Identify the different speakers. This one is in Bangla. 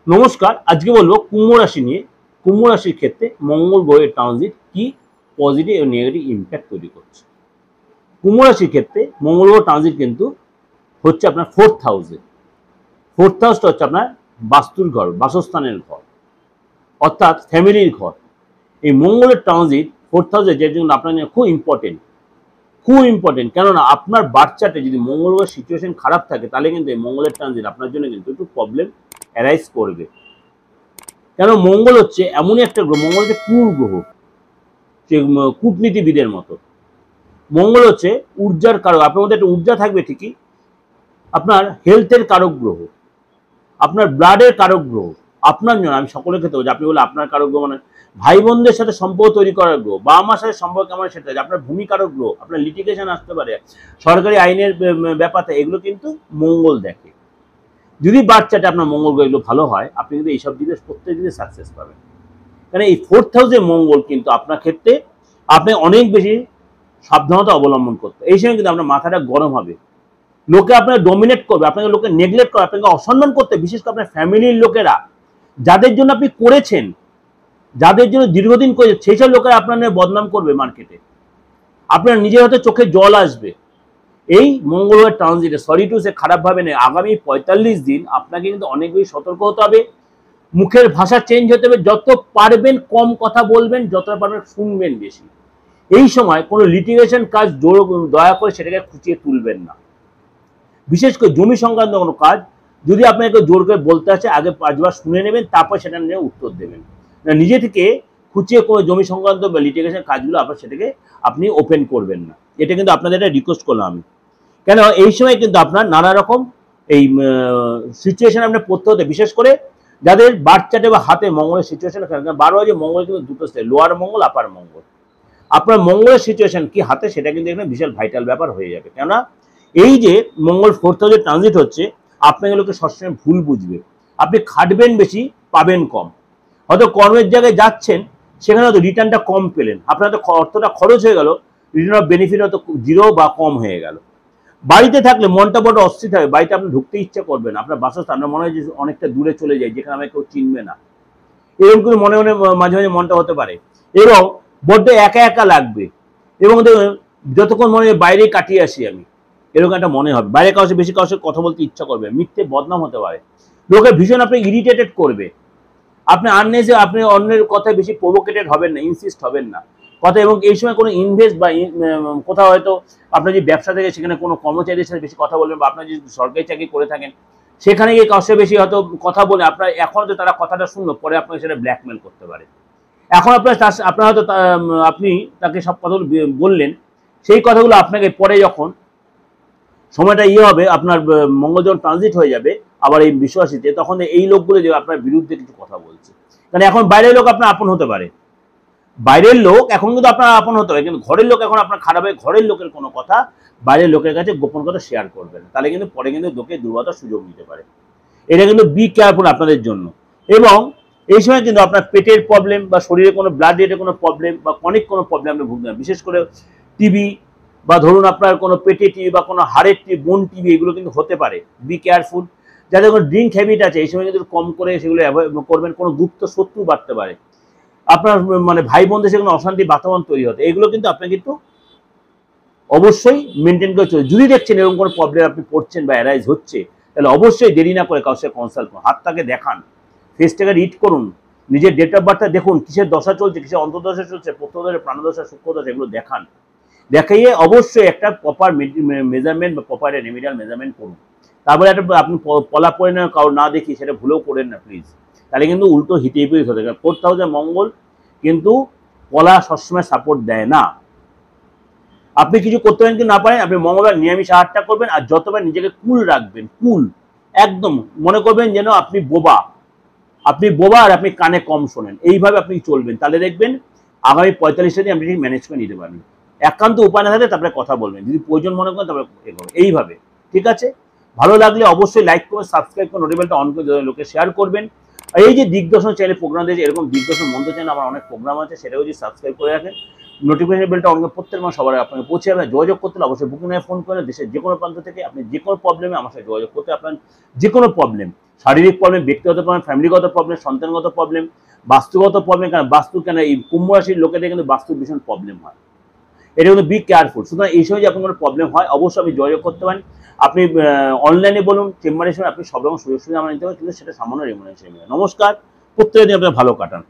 Speaker 1: নমস্কার, আজকে বলবো কুম্ভ রাশি নিয়ে। কুম্ভ রাশির ক্ষেত্রে মঙ্গল গ্রহের ট্রানজিট কি পজিটিভ এবং নেগেটিভ ইম্প্যাক্ট তৈরি করছে। কুম্ভ রাশির ক্ষেত্রে মঙ্গল গ্রহ ট্রানজিট কিন্তু হচ্ছে আপনার ফোর্থ হাউসে। ফোর্থ হাউসটা হচ্ছে আপনার বাস্তুর ঘর, বাসস্থানের ঘর, অর্থাৎ ফ্যামিলির ঘর। এই মঙ্গলের ট্রানজিট ফোর্থ হাউসে যে জন্য আপনার জন্য খুব ইম্পর্টেন্ট, খুব ইম্পর্টেন্ট। কেননা আপনার বাচ্চাতে যদি মঙ্গল গ্রহের সিচুয়েশন খারাপ থাকে, তাহলে কিন্তু এই মঙ্গলের ট্রানজিট আপনার জন্য কিন্তু একটু প্রবলেম অ্যারাইজ করবে। কেন মঙ্গল হচ্ছে এমনই একটা গ্রহ, মঙ্গল হচ্ছে ক্রূর গ্রহ, সে কূটনীতিবিদের মতো। মঙ্গল হচ্ছে ঊর্জার কারক, আপনার মধ্যে একটা ঊর্জা থাকবে ঠিকই, আপনার হেলথের কারক গ্রহ, আপনার ব্লাডের কারক গ্রহ। আপনার জন্য আমি সকলের ক্ষেত্রে বলছি, আপনি বলে আপনার কারক গ্রহ মানে ভাই বোনদের সাথে সম্পর্ক তৈরি করার গ্রহ, বাবা মার সাথে সম্পর্ক কেমন সেটা, আপনার ভূমি কারক গ্রহ, আপনার লিটিগেশন আসতে পারে, সরকারি আইনের ব্যাপারে, এগুলো কিন্তু মঙ্গল দেখে। যদি বাচ্চাটা আপনার মঙ্গল গ্রহ এগুলো ভালো হয়, আপনি কিন্তু এইসব দিকে প্রত্যেক দিকে সাকসেস পাবেন। কারণ এই ফোর্থ হাউসে মঙ্গল কিন্তু আপনার ক্ষেত্রে আপনি অনেক বেশি সাবধানতা অবলম্বন করতে। এই সময় কিন্তু আপনার মাথাটা গরম হবে, লোকে আপনাকে ডোমিনেট করবে, আপনাকে লোকে নেগলেক্ট করবে, আপনাকে অসম্মান করতে, বিশেষ করে আপনার ফ্যামিলির লোকেরা, যাদের জন্য আপনি করেছেন, যাদের জন্য দীর্ঘদিন করেছেন, সেই সব লোকেরা আপনার নিয়ে বদনাম করবে মার্কেটে। আপনার নিজের হাতে চোখে জল আসবে। এই মঙ্গলবার ট্রানজিটে সরি টু সে খারাপ ভাবে নেই, আগামী ৪৫ দিন আপনাকে কিন্তু অনেক বেশি সতর্ক হতে হবে। মুখের ভাষা চেঞ্জ হতে হবে, যত পারবেন কম কথা বলবেন, যতটা পারবেন শুনবেন বেশি। এই সময় কোনো লিটিগেশন কাজ দয়া করে সেটাকে খুঁচিয়ে তুলবেন না। বিশেষ করে জমি সংক্রান্ত কোনো কাজ যদি আপনাকে জোর করে বলতে আছে, আগে ৫ বার শুনে নেবেন, তারপর সেটা নিয়ে উত্তর দেবেন। নিজে থেকে খুঁচিয়ে কোনো জমি সংক্রান্ত বা লিটিগেশন কাজগুলো আপনার সেটাকে আপনি ওপেন করবেন না। এটা কিন্তু আপনাদের একটা রিকোয়েস্ট করলাম আমি। কেন এই সময় কিন্তু আপনার নানা রকম এই সিচুয়েশন আপনার পড়তে হতে, বিশেষ করে যাদের বার্থ চার্টে বা হাতে মঙ্গলের সিচুয়েশন, 12 মঙ্গল কিন্তু দুটো স্টেজ, লোয়ার মঙ্গল, আপার মঙ্গল। আপনার মঙ্গলের সিচুয়েশন কি হাতে, সেটা কিন্তু এখানে বিশাল ভাইটাল ব্যাপার হয়ে যাবে। কেননা এই যে মঙ্গল ফোর্থ হাউসে ট্রানজিট হচ্ছে, আপনাকে লোকে সবসময় ভুল বুঝবে। আপনি খাটবেন বেশি, পাবেন কম। হয়তো কর্মের জায়গায় যাচ্ছেন, সেখানে হয়তো রিটার্নটা কম পেলেন, আপনার হয়তো অর্থটা খরচ হয়ে গেল, রিটার্ন অফ বেনিফিট হয়তো 0 বা কম হয়ে গেল। বাড়িতে থাকলে মনটা বড় অস্থির হবে, বাড়িতে আপনি ঢুকতে ইচ্ছা করবেন, আপনার বাসস্থান আপনার মনে হয় যে অনেকটা দূরে চলে যায়, যেখানে আমাকে কেউ চিনবে না, এরকম করে মনে মনে মাঝে মাঝে মনটা হতে পারে। এবং বড্ড একা একা লাগবে, এবং যতক্ষণ মনে হয় বাইরে কাটিয়ে আসি আমি, এরকম একটা মনে হবে। বাইরে কাউকে বেশি কাউকে কথা বলতে ইচ্ছা করবে, মিথ্যে বদনাম হতে পারে, লোকে ভীষণ আপনি ইরিটেটেড করবে। আপনি আপনি অন্যের কথায় বেশি প্রভোকেটেড হবেন না, ইনসিস্ট হবেন না কথা। এবং এই সময় কোনো ইনভেস্ট বা কোথাও হয়তো আপনার যে ব্যবসা থেকে, সেখানে কোনো কর্মচারীদের সাথে বেশি কথা বলবেন, বা আপনার যদি সরকারি চাকরি করে থাকেন, সেখানে গিয়ে কারোর সাথে বেশি হয়তো কথা বলে আপনার, এখন তো তারা কথাটা শুনলো, পরে আপনাকে সেটা ব্ল্যাকমেল করতে পারে। এখন আপনার হয়তো আপনি তাকে সব কথাগুলো বললেন, সেই কথাগুলো আপনাকে পরে যখন সময়টা হবে, আপনার মঙ্গল যখন ট্রানজিট হয়ে যাবে আবার এই বিশ্বাসীতে, তখন এই লোকগুলো যে আপনার বিরুদ্ধে কিছু কথা বলছে। কারণ এখন বাইরের লোক আপনার আপন হতে পারে, বাইরের লোক এখন কিন্তু আপনার আপন হতে পারে, কিন্তু ঘরের লোক এখন আপনার খারাপ হয়। ঘরের লোকের কোনো কথা বাইরের লোকের কাছে গোপন কথা শেয়ার করবেন, তাহলে কিন্তু পরে কিন্তু লোকে দুর্বলতার সুযোগ নিতে পারে। এটা কিন্তু বি কেয়ারফুল আপনাদের জন্য। এবং এই সময় কিন্তু আপনার পেটের প্রবলেম, বা শরীরে কোনো ব্লাড রেটের কোনো প্রবলেম, বা অনেক কোনো প্রবলেম আপনি ভুগবেন, বিশেষ করে টিবি, বা ধরুন আপনার কোনো পেটে টিবি, বা কোনো হাড়ের টিবি, বোন টিবি, এগুলো কিন্তু হতে পারে। Be careful. যাদের কোনো ড্রিঙ্ক হ্যাবিট আছে, এই সময় কিন্তু কম করে সেগুলো অ্যাভয়েড করবেন। কোনো গুপ্ত শত্রু বাড়তে পারে, আপনার মানে ভাই বোনদের সেখানে অশান্তি বাতাবরণ তৈরি হতে, এগুলো কিন্তু আপনাকে কিন্তু অবশ্যই মেনটেন করে চলছে। যদি দেখছেন এরকম কোনো প্রবলেম আপনি পড়ছেন বা অ্যারাইজ হচ্ছে, তাহলে অবশ্যই দেরি না করে কারোর সাথে কনসাল্ট করুন, হাতটাকে দেখান, ফেসটাকে রিড করুন, নিজের ডেট অফ বার্থটা দেখুন, কিসের দশা চলছে, কিসের অন্তর্দশা চলছে, প্রত্যদশা, প্রাণদশা, সূক্ষ্মদশা, এগুলো দেখান। দেখাইয়ে অবশ্যই একটা প্রপার মেজারমেন্ট বা প্রপার রেমিডিয়াল মেজারমেন্ট করুন। তারপরে একটা আপনি পলাপরে না কারো না দেখি সেটা ভুলেও করেন না প্লিজ, তাহলে কিন্তু উল্টো হিটিপিট হতে পারে। ফোর্থ হাউসে মঙ্গল কিন্তু পলা সবসময় সাপোর্ট দেয় না। আপনি কিছু করতে পারেন কি না পারেন, আপনি মঙ্গলবার নিরামিষ আহারটা করবেন, আর যতবার নিজেকে কুল রাখবেন, কুল একদম মনে করবেন যেন আপনি বোবা, আর আপনি কানে কম শোনেন, এইভাবে আপনি চলবেন, তাহলে দেখবেন আগামী ৪৫টা দিন আপনি ঠিক ম্যানেজ করে নিতে পারবেন। একান্ত উপায় না থাকলে তারপরে কথা বলবেন, যদি প্রয়োজন মনে করেন তারপরে এইভাবে। ঠিক আছে, ভালো লাগলে অবশ্যই লাইক করবেন, সাবস্ক্রাইব করে নোটিফিকেশনটা অন করে লোকে শেয়ার করবেন। আর এই যে দিগদর্শন চ্যানেলে প্রোগ্রাম দিয়েছে, এরকম দিগদর্শন মন্ত্র চ্যানেল আমার অনেক প্রোগ্রাম আছে, সেটাও যদি সাবস্ক্রাইব করে রাখেন, নোটিফিকেশন বেলটা অন করে প্রত্যেক মাস সবার আপনাকে পৌঁছে যাবে। যোগাযোগ করতে হলে অবশ্যই বুকিং ফোন করে দেশের যে কোনো প্রান্ত থেকে আপনি যে কোনো প্রবলেমে আমার সাথে যোগাযোগ করতে, আপনার যে কোনো প্রবলেম, শারীরিক প্রবলেম, ব্যক্তিগত প্রবলেম, ফ্যামিলিগত প্রবলেম, সন্তানগত প্রবলেম, বাস্তুগত প্রবলেম, কেন বাস্তু কেন এই কুম্ভ রাশির লোকেদের কিন্তু বাস্তুর ভীষণ প্রবলেম হয়, এটা কিন্তু বি কেয়ারফুল। সুতরাং এই সময় যদি আপনার কোনো প্রবলেম হয় অবশ্যই আপনি যোগাযোগ করতে পারেন। আপনি অনলাইনে বলুন, চেম্বারে এসে আপনি সব রকম সুযোগ সুবিধা আমরা নিতে পারেন, কিন্তু সেটা সামান্য রেমুনারেশন। নমস্কার, প্রত্যেকদিন আপনারা ভালো কাটান।